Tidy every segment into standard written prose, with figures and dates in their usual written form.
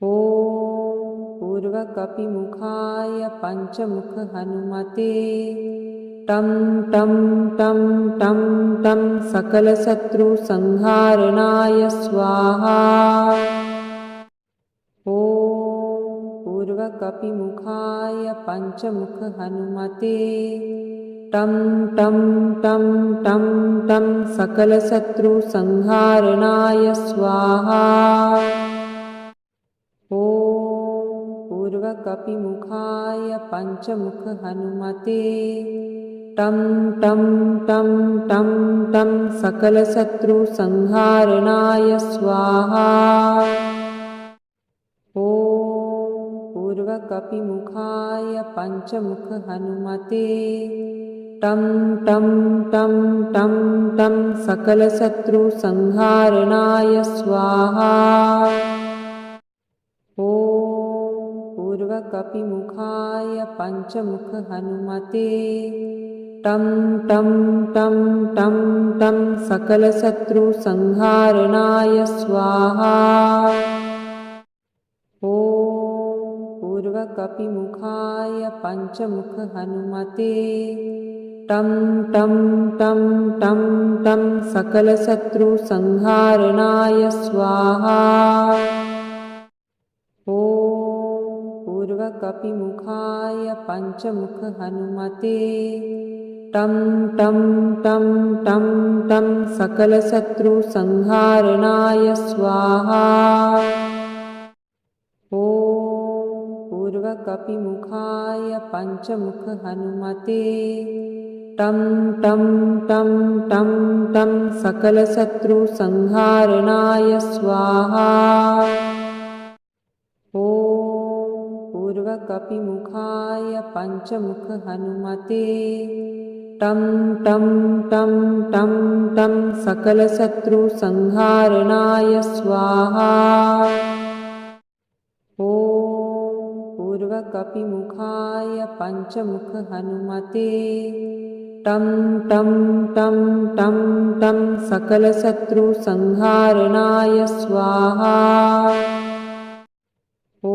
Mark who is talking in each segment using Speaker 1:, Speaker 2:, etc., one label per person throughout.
Speaker 1: ॐ पूर्वकपिमुखाय पञ्चमुख हनुमते टं टं टं टं टं सकलशत्रुसंहारणाय स्वाहा। ॐ पूर्वकपिमुखाय पञ्चमुख हनुमते टं टं टं टं टं सकलशत्रुसंहारणाय स्वाहा। ॐ पूर्वकपिमुखाय पञ्चमुख हनुमते टं टं टं टं टं सकलशत्रुसंहारणाय स्वाहा। ॐ पूर्वकपिमुखाय पञ्चमुख हनुमते टं टं टं टं टं सकलशत्रुसंहारणाय स्वाहा। ॐ पूर्वकपिमुखाय पञ्चमुख हनुमते टं टं टं टं टं सकलशत्रुसंहारणाय स्वाहा। ॐ पूर्वकपिमुखाय पञ्चमुख हनुमते टं टं टं टं टं सकलशत्रुसंहारणाय स्वाहा। ॐ पूर्वकपिमुखाय पञ्चमुख हनुमते टं टं टं टं टं सकलशत्रुसंहारणाय स्वाहा। ॐ पूर्वकपिमुखाय पञ्चमुख हनुमते टं टं टं टं टं सकलशत्रुसंहारणाय स्वाहा। ॐ पूर्वकपिमुखाय पञ्चमुख हनुमते टं टं टं टं टं सकलशत्रुसंहारणाय स्वाहा। ॐ पूर्वकपिमुखाय पञ्चमुख हनुमते टं टं टं टं टं सकलशत्रुसंहारणाय स्वाहा। ॐ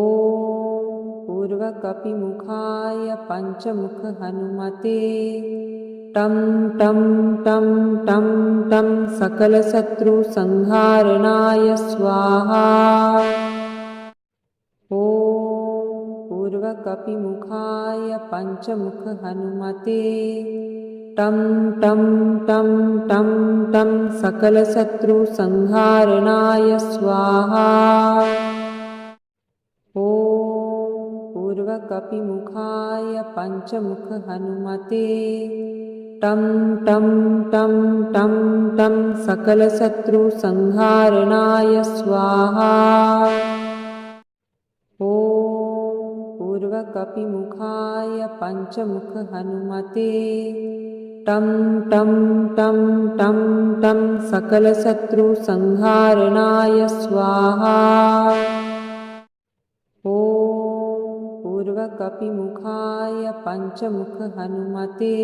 Speaker 1: पूर्वकपिमुखाय पञ्चमुख हनुमते टं टं टं टं टं सकलशत्रुसंहारणाय स्वाहा। ॐ पूर्वकपिमुखाय पञ्चमुख हनुमते टं टं टं टं टं सकलशत्रुसंहारणाय स्वाहा। ॐ पूर्वकपिमुखाय पञ्चमुख हनुमते टं टं टं टं टं सकलशत्रुसंहारणाय स्वाहा। ॐ पूर्वकपिमुखाय पञ्चमुख हनुमते टं टं टं टं टं सकलशत्रुसंहारणाय स्वाहा। ॐ पूर्वकपिमुखाय पञ्चमुख हनुमते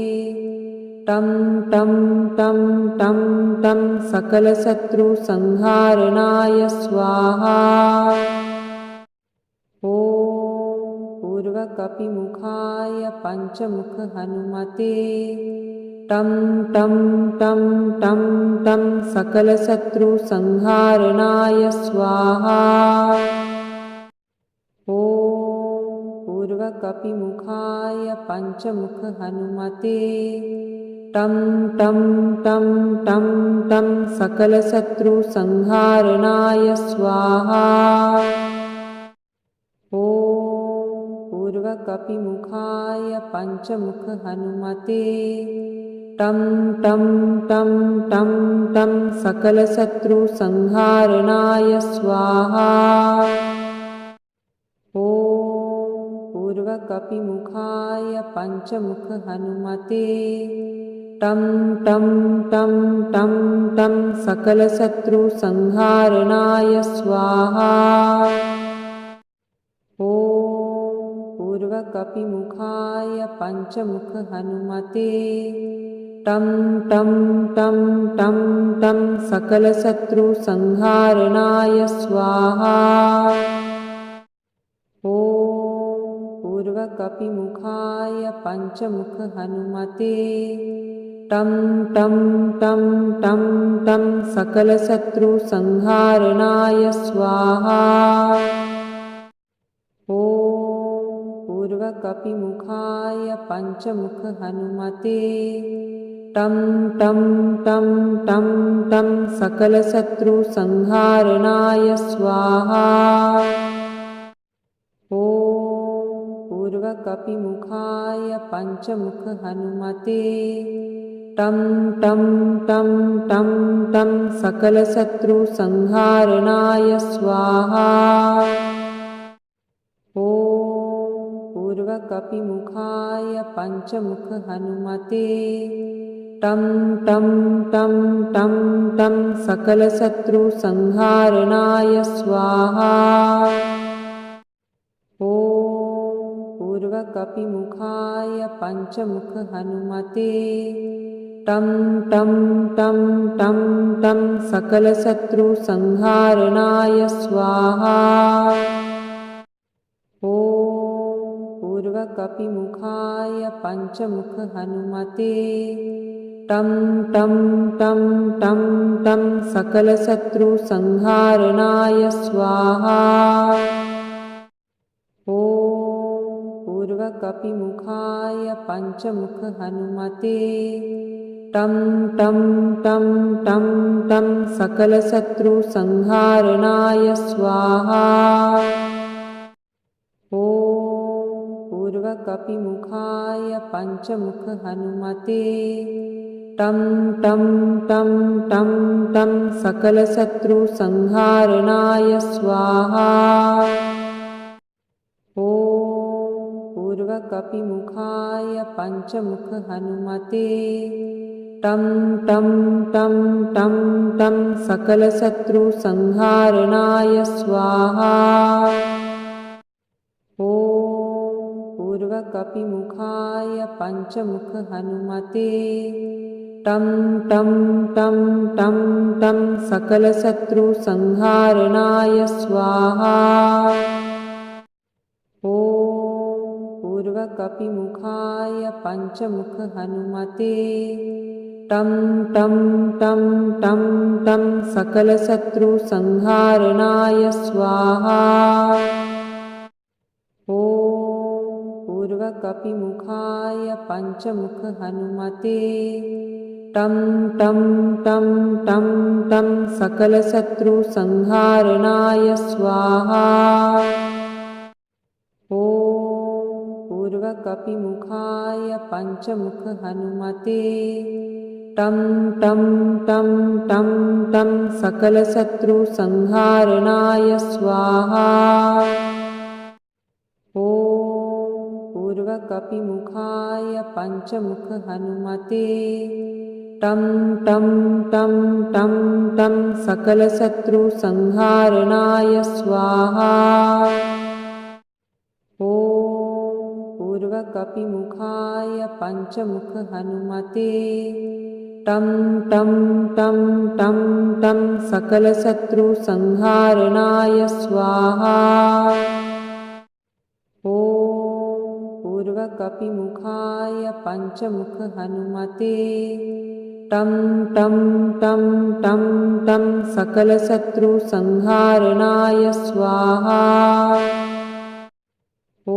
Speaker 1: टं टं टं टं टं सकलशत्रुसंहारणाय स्वाहा। ॐ पूर्वकपिमुखाय पञ्चमुख हनुमते टं टं टं टं टं सकलशत्रुसंहारणाय स्वाहा। ॐ पूर्वकपिमुखाय पञ्चमुख हनुमते टं टं टं टं टं सकलशत्रुसंहारणाय स्वाहा। ॐ पूर्वकपिमुखाय पञ्चमुख हनुमते टं टं टं टं टं सकलशत्रुसंहारणाय स्वाहा। ॐ पूर्वकपिमुखाय पञ्चमुख हनुमते टं टं टं टं टं सकलशत्रुसंहारणाय स्वाहा। ॐ पूर्वकपिमुखाय पञ्चमुख हनुमते टं टं टं टं टं सकलशत्रुसंहारणाय स्वाहा। पूर्वकपिमुखाय पञ्चमुख हनुमते टं टं टं टं टं सकलशत्रुसंहारणाय स्वाहा। ॐ पूर्वकपिमुखाय पञ्चमुख हनुमते टं टं टं टं टं सकलशत्रुसंहारणाय स्वाहा। ॐ पूर्वकपिमुखाय पञ्चमुख हनुमते टं टं टं टं टं सकलशत्रुसंहारणाय स्वाहा। ॐ पूर्वकपिमुखाय पञ्चमुख हनुमते टं टं टं टं टं सकलशत्रुसंहारणाय स्वाहा। ॐ पूर्वकपिमुखाय पञ्चमुख हनुमते टं टं टं टं टं सकलशत्रुसंहारणाय स्वाहा। ॐ पूर्वकपिमुखाय पञ्चमुख हनुमते टं टं टं टं टं सकलशत्रुसंहारणाय स्वाहा। ॐ पूर्वकपिमुखाय पञ्चमुख हनुमते टं टं टं टं टं सकलशत्रुसंहारणाय स्वाहा। ॐ पूर्वकपिमुखाय पञ्चमुख हनुमते टं टं टं टं टं सकलशत्रुसंहारणाय स्वाहा। ॐ पूर्वकपिमुखाय पञ्चमुख हनुमते टं टं टं टं टं सकलशत्रुसंहारणाय स्वाहा। ॐ पूर्वकपिमुखाय पञ्चमुख हनुमते टं टं टं टं टं सकलशत्रुसंहारणाय स्वाहा। ॐ पूर्वकपिमुखाय पञ्चमुख हनुमते टं टं टं टं टं सकलशत्रुसंहारणाय स्वाहा। ॐ पूर्वकपिमुखाय पञ्चमुख हनुमते टं टं टं टं टं सकलशत्रुसंहारणाय स्वाहा। ॐ पूर्वकपिमुखाय पञ्चमुख हनुमते टं टं टं टं टं सकलशत्रुसंहारणाय स्वाहा। ॐ पूर्वकपिमुखाय पञ्चमुख हनुमते टं टं टं टं टं सकलशत्रुसंहारणाय स्वाहा। ॐ पूर्वकपिमुखाय पञ्चमुख हनुमते टं टं टं टं टं सकलशत्रुसंहारणाय स्वाहा। ॐ पूर्वकपिमुखाय पञ्चमुख हनुमते टं टं टं टं टं सकलशत्रुसंहारणाय स्वाहा। ॐ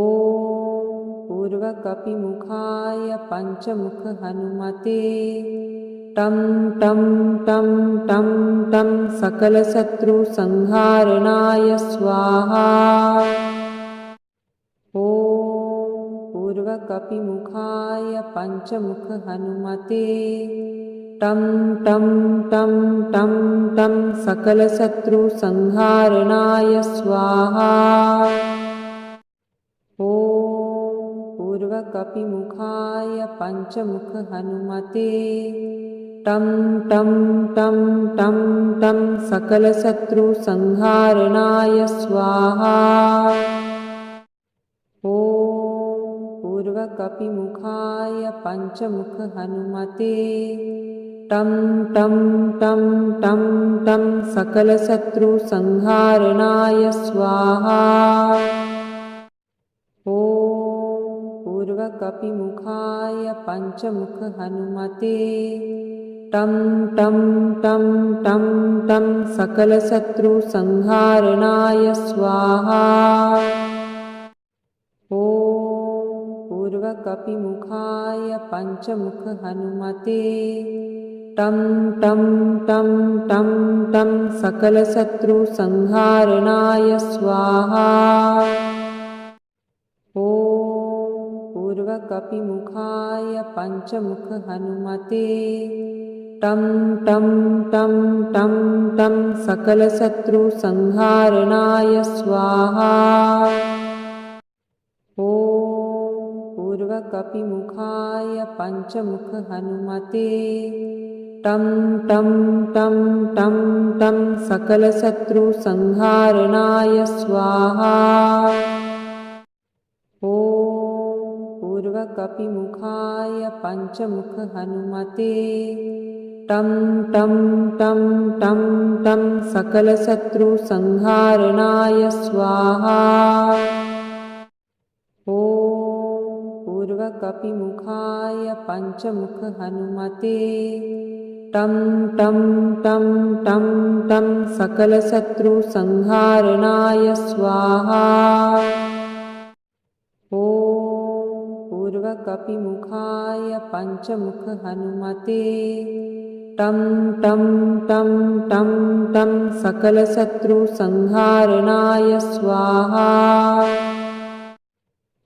Speaker 1: पूर्वकपिमुखाय पञ्चमुख हनुमते टं टं टं टं टं सकलशत्रुसंहारणाय स्वाहा। ॐ पूर्वकपिमुखाय पञ्चमुख हनुमते टं टं टं टं टं सकलशत्रुसंहारणाय स्वाहा। ॐ पूर्वकपिमुखाय पञ्चमुख हनुमते टं टं टं टं टं सकलशत्रुसंहारणाय स्वाहा। ॐ पूर्वकपिमुखाय पञ्चमुख हनुमते टं टं टं टं टं सकलशत्रुसंहारणाय स्वाहा। ॐ पूर्वकपिमुखाय पञ्चमुख हनुमते टं टं टं टं टं सकलशत्रुसंहारणाय स्वाहा। ॐ पूर्वकपिमुखाय पञ्चमुख हनुमते टं टं टं टं टं सकलशत्रुसंहारणाय स्वाहा। ॐ पूर्वकपिमुखाय पञ्चमुख हनुमते टं टं टं टं टं सकलशत्रुसंहारणाय स्वाहा। ॐ पूर्वकपिमुखाय पञ्चमुख हनुमते टं टं टं टं टं सकलशत्रुसंहारणाय स्वाहा। ॐ पूर्वकपिमुखाय पञ्चमुख हनुमते टं टं टं टं टं सकलशत्रुसंहारणाय स्वाहा। ॐ पूर्वकपिमुखाय पञ्चमुख हनुमते टं टं टं टं टं सकलशत्रुसंहारणाय स्वाहा। ॐ पूर्वकपिमुखाय पञ्चमुख हनुमते टं टं टं टं टं सकलशत्रुसंहारणाय स्वाहा।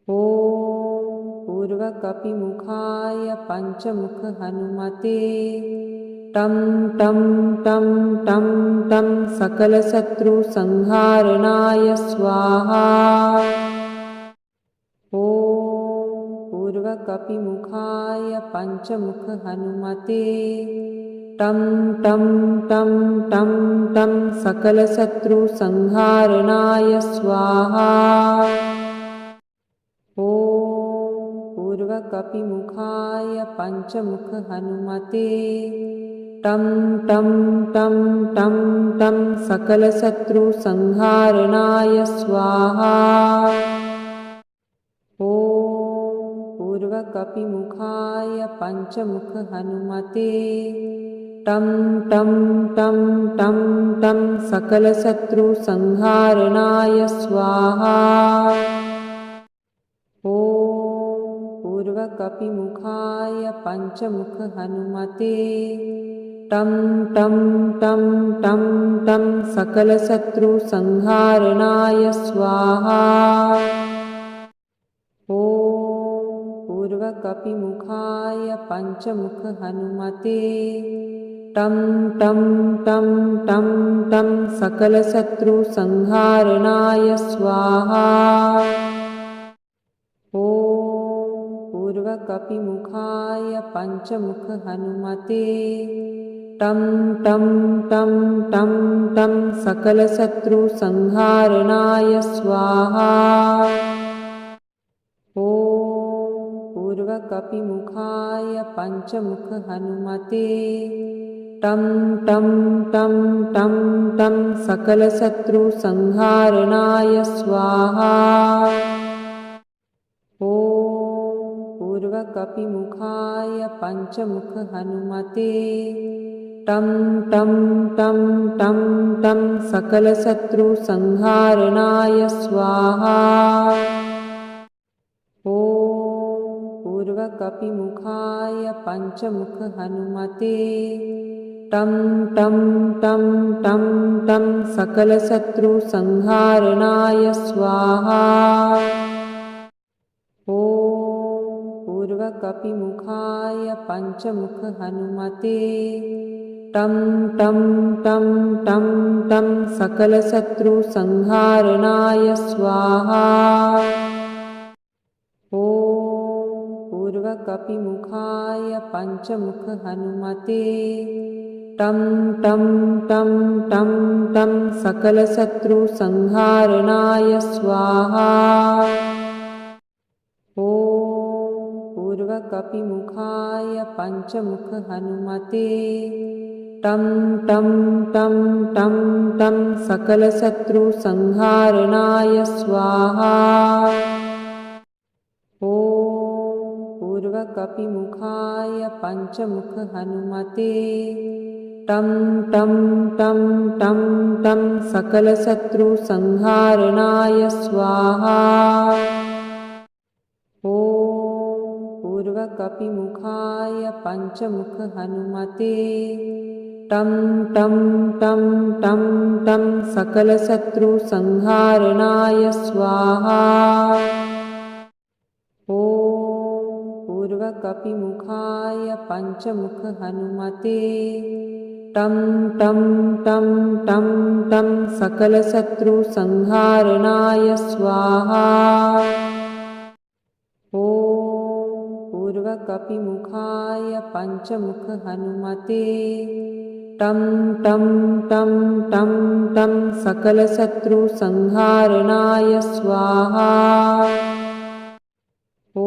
Speaker 1: ॐ पूर्वकपिमुखाय पञ्चमुख हनुमते टं टं टं टं टं सकलशत्रुसंहारणाय स्वाहा। ॐ पूर्वकपिमुखाय पञ्चमुख हनुमते टं टं टं टं टं सकलशत्रुसंहारणाय स्वाहा। ॐ पूर्वकपिमुखाय पञ्चमुख हनुमते टं टं टं टं टं सकलशत्रुसंहारणाय स्वाहा। ॐ पूर्वकपिमुखाय पञ्चमुख हनुमते टं टं टं टं टं सकलशत्रुसंहारणाय स्वाहा। ॐ पूर्वकपिमुखाय पञ्चमुख हनुमते टं टं टं टं टं सकलशत्रुसंहारणाय स्वाहा। ॐ पूर्वकपिमुखाय पञ्चमुख हनुमते टं टं टं टं टं सकलशत्रुसंहारणाय स्वाहा। ॐ पूर्वकपिमुखाय पञ्चमुख हनुमते टं टं टं टं टं सकलशत्रुसंहारणाय स्वाहा। ॐ पूर्वकपिमुखाय पञ्चमुख हनुमते टं टं टं टं टं सकलशत्रुसंहारणाय स्वाहा। ॐ पूर्वकपिमुखाय पञ्चमुख हनुमते टं टं टं टं टं सकलशत्रुसंहारणाय स्वाहा। ॐ पूर्वकपिमुखाय पञ्चमुख हनुमते टं टं टं टं टं सकलशत्रुसंहारणाय स्वाहा। ॐ पूर्वकपिमुखाय पञ्चमुख हनुमते टं टं टं टं टं सकलशत्रुसंहारणाय स्वाहा। ॐ पूर्वकपिमुखाय पञ्चमुख हनुमते टं टं टं टं टं सकलशत्रुसंहारणाय स्वाहा। ॐ पूर्वकपिमुखाय पञ्चमुख हनुमते टं टं टं टं टं सकलशत्रुसंहारणाय स्वाहा। ॐ पूर्वकपिमुखाय पञ्चमुख हनुमते टं टं टं टं टं सकलशत्रुसंहारणाय स्वाहा। ॐ पूर्वकपिमुखाय पञ्चमुख हनुमते टं टं टं टं टं सकलशत्रुसंहारणाय स्वाहा। ॐ पूर्वकपिमुखाय पञ्चमुख हनुमते टं टं टं टं टं सकलशत्रुसंहारणाय स्वाहा। ॐ पूर्वकपिमुखाय पञ्चमुख हनुमते टं टं टं टं टं सकलशत्रुसंहारणाय स्वाहा। ॐ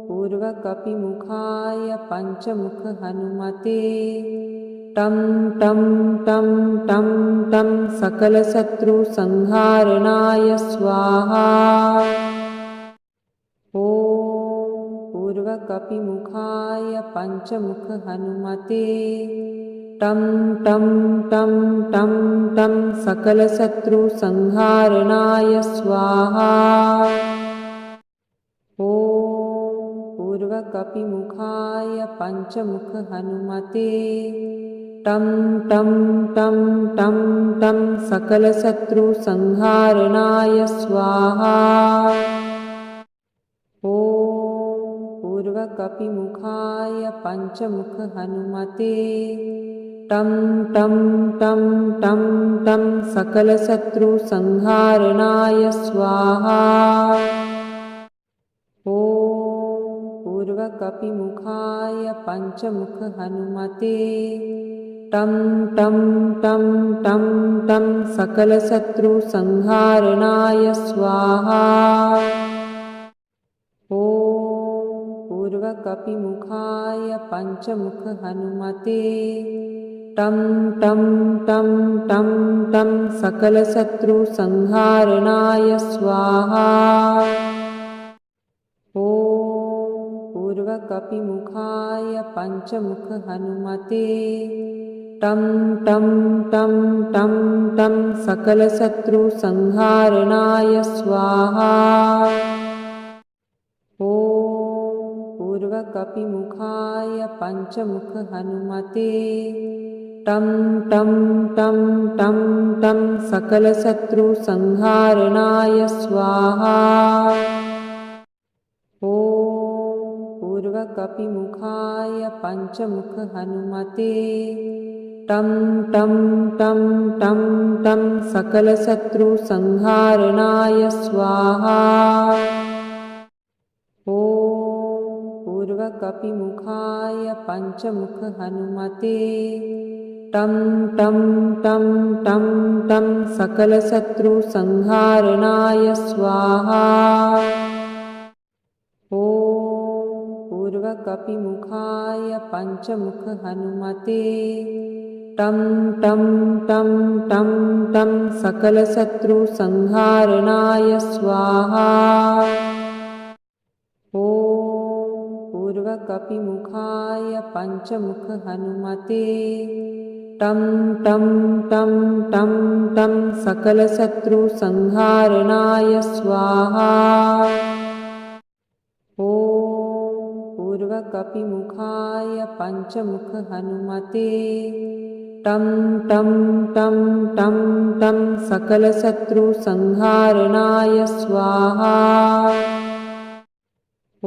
Speaker 1: पूर्वकपिमुखाय पञ्चमुख हनुमते टं टं टं टं टं सकलशत्रुसंहारणाय स्वाहा। ॐ पूर्वकपिमुखाय पञ्चमुख हनुमते टं टं टं टं टं सकलशत्रुसंहारणाय स्वाहा। ॐ पूर्वकपिमुखाय पञ्चमुख हनुमते टं टं टं टं टं सकलशत्रुसंहारणाय स्वाहा। ॐ पूर्वकपिमुखाय पञ्चमुख हनुमते टं टं टं टं टं सकलशत्रुसंहारणाय स्वाहा। ॐ पूर्वकपिमुखाय पञ्चमुख हनुमते टं टं टं टं टं सकलशत्रुसंहारणाय स्वाहा। ॐ पूर्वकपिमुखाय पञ्चमुख हनुमते टं टं टं टं टं सकलशत्रुसंहारणाय स्वाहा। ॐ पूर्वकपिमुखाय पञ्चमुख हनुमते टं टं टं टं टं सकलशत्रुसंहारणाय स्वाहा। ॐ पूर्वकपिमुखाय पञ्चमुख हनुमते टं टं टं टं टं सकलशत्रुसंहारणाय स्वाहा। ॐ पूर्वकपिमुखाय पञ्चमुख हनुमते टं टं टं टं टं सकलशत्रुसंहारणाय स्वाहा। ॐ पूर्वकपिमुखाय पञ्चमुख हनुमते टं टं टं टं टं सकलशत्रुसंहारणाय स्वाहा। ॐ पूर्वकपिमुखाय पञ्चमुख हनुमते टं टं टं टं टं सकलशत्रुसंहारणाय स्वाहा। ॐ पूर्वकपिमुखाय पञ्चमुख हनुमते टं टं टं टं टं सकलशत्रुसंहारणाय स्वाहा। ॐ पूर्वकपिमुखाय पञ्चमुख हनुमते टं टं टं टं टं सकलशत्रुसंहारणाय स्वाहा। ॐ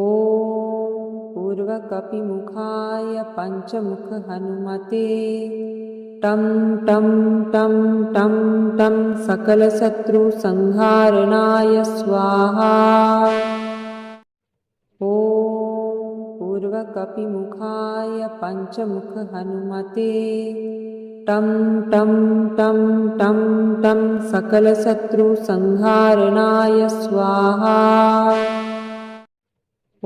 Speaker 1: पूर्वकपिमुखाय पञ्चमुख हनुमते टं टं टं टं टं सकलशत्रुसंहारणाय स्वाहा। ॐ पूर्वकपिमुखाय पञ्चमुख हनुमते टं टं टं टं टं सकलशत्रुसंहारणाय स्वाहा। ॐ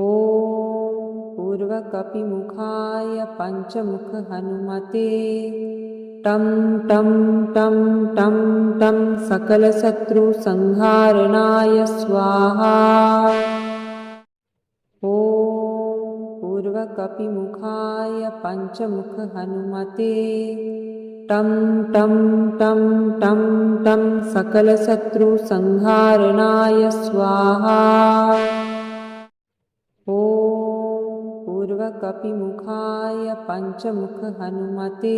Speaker 1: पूर्वकपिमुखाय पञ्चमुख हनुमते टं टं टं टं टं सकलशत्रुसंहारणाय स्वाहा। ॐ पूर्वकपिमुखाय पञ्चमुख हनुमते टं टं टं टं टं सकलशत्रुसंहारणाय स्वाहा। ॐ पूर्वकपिमुखाय पञ्चमुख हनुमते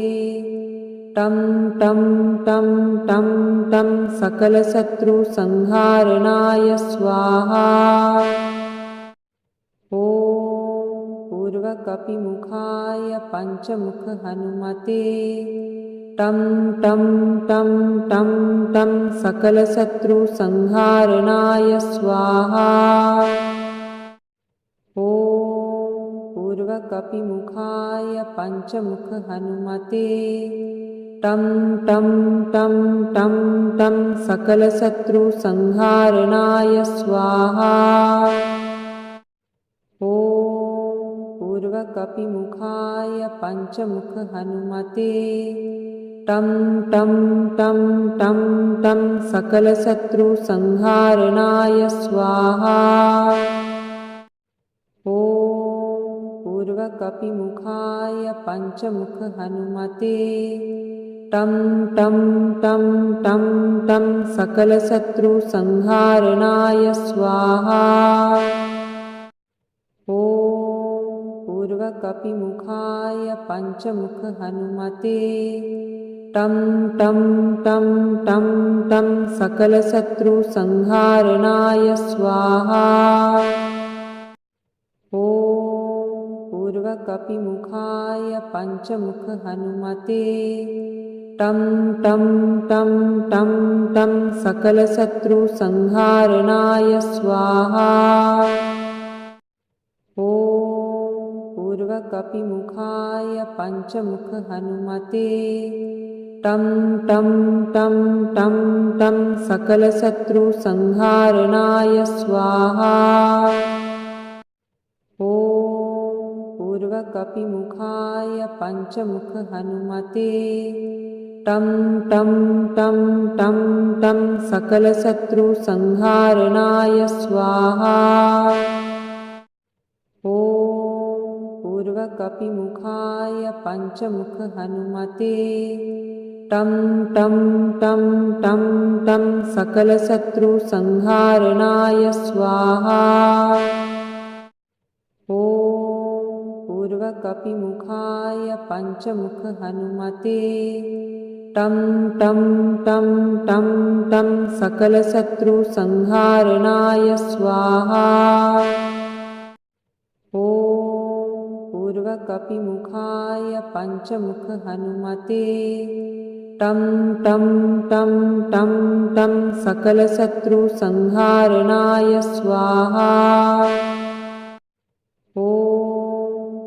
Speaker 1: टं टं टं टं टं सकलशत्रुसंहारणाय स्वाहा। ॐ पूर्वकपिमुखाय पञ्चमुख हनुमते टं टं टं टं टं सकलशत्रुसंहारणाय स्वाहा। ॐ पूर्वकपिमुखाय पञ्चमुख हनुमते टं टं टं टं टं सकलशत्रुसंहारणाय स्वाहा। ॐ पूर्वकपिमुखाय पञ्चमुख हनुमते टं टं टं टं टं सकलशत्रुसंहारणाय स्वाहा। ॐ पूर्वकपिमुखाय पञ्चमुख हनुमते टं टं टं टं टं सकलशत्रुसंहारणाय स्वाहा। ॐ पूर्वकपिमुखाय पञ्चमुख हनुमते टं टं टं टं टं सकलशत्रुसंहारणाय स्वाहा। ॐ पूर्वकपिमुखाय पञ्चमुख हनुमते टं टं टं टं टं सकलशत्रुसंहारणाय स्वाहा। ॐ पूर्वकपिमुखाय पञ्चमुख हनुमते टं टं टं टं टं सकलशत्रुसंहारणाय स्वाहा। ॐ पूर्वकपिमुखाय पञ्चमुख हनुमते टं टं टं टं टं सकलशत्रुसंहारणाय स्वाहा। ॐ पूर्वकपिमुखाय पञ्चमुख हनुमते टं टं टं टं टं सकलशत्रुसंहारणाय स्वाहा। ॐ पूर्वकपिमुखाय पञ्चमुख हनुमते टं टं टं टं टं सकलशत्रुसंहारणाय स्वाहा। ॐ पूर्वकपिमुखाय पञ्चमुख हनुमते टं टं टं टं टं सकलशत्रुसंहारणाय स्वाहा। ॐ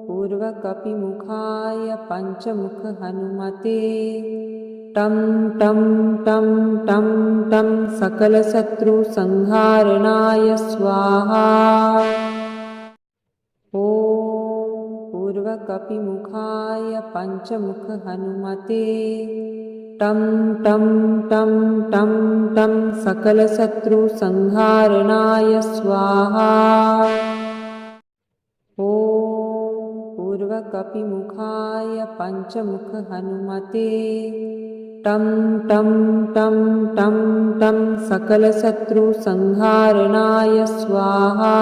Speaker 1: पूर्वकपिमुखाय पञ्चमुख हनुमते टं टं टं टं टं सकलशत्रुसंहारणाय स्वाहा। ॐ पूर्वकपिमुखाय पञ्चमुख हनुमते टं टं टं टं टं सकलशत्रुसंहारणाय स्वाहा। ॐ पूर्वकपिमुखाय पञ्चमुख हनुमते टं टं टं टं टं सकलशत्रुसंहारणाय स्वाहा।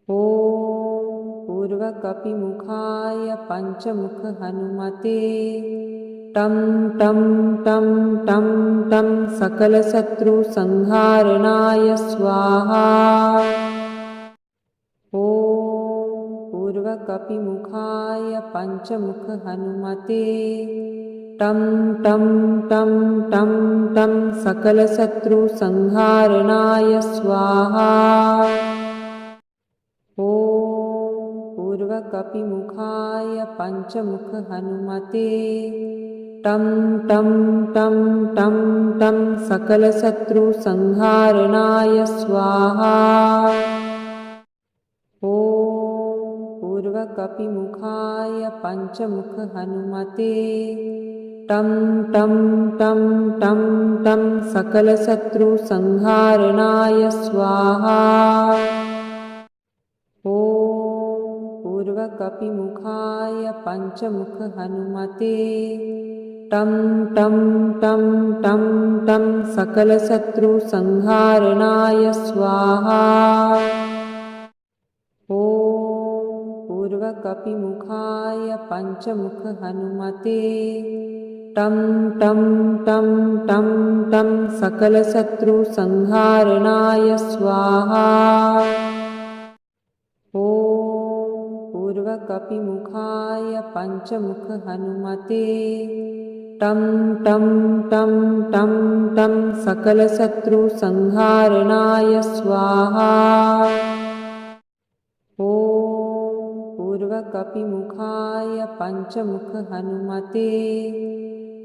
Speaker 1: ॐ पूर्वकपिमुखाय पञ्चमुख हनुमते टं टं टं टं टं सकलशत्रुसंहारणाय स्वाहा। ॐ पूर्वकपिमुखाय पञ्चमुख हनुमते टं टं टं टं टं सकलशत्रुसंहारणाय स्वाहा। ॐ पूर्वकपिमुखाय पञ्चमुख हनुमते टं टं टं टं टं सकलशत्रुसंहारणाय स्वाहा। ॐ पूर्वकपिमुखाय पञ्चमुख हनुमते टं टं टं टं टं सकलशत्रुसंहारणाय स्वाहा। ॐ पूर्वकपिमुखाय पञ्चमुखहनुमते टं टं टं टं टं सकलशत्रुसंहारणाय स्वाहा। ॐ पूर्वकपिमुखाय पञ्चमुखहनुमते टं टं टं टं टं सकलशत्रुसंहारणाय स्वाहा। ॐ पूर्वकपिमुखाय पञ्चमुखहनुमते टं टं टं टं टं सकलशत्रुसंहारणाय स्वाहा। ॐ पूर्वकपिमुखाय पञ्चमुखहनुमते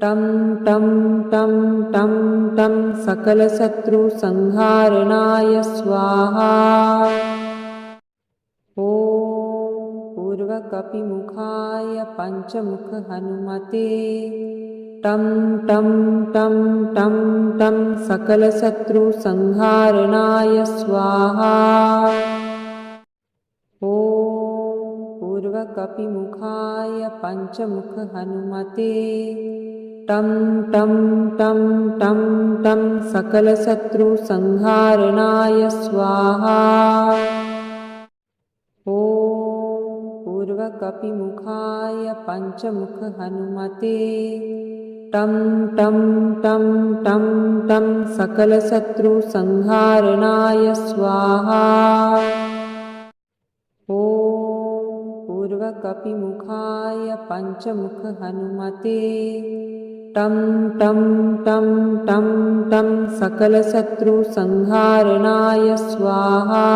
Speaker 1: टं टं टं टं टं सकलशत्रुसंहारणाय स्वाहा। ॐ पूर्वकपिमुखाय पञ्चमुखहनुमते टं टं टं टं टं सकलशत्रुसंहारणाय स्वाहा। ॐ पूर्वकपिमुखाय पञ्चमुखहनुमते टं टं टं टं टं सकलशत्रुसंहारणाय स्वाहा। ॐ पूर्वकपिमुखाय पञ्चमुखहनुमते टं टं टं टं टं सकलशत्रुसंहारणाय स्वाहा। ॐ पूर्वकपिमुखाय पञ्चमुखहनुमते टं टं टं टं टं सकलशत्रुसंहारणाय स्वाहा।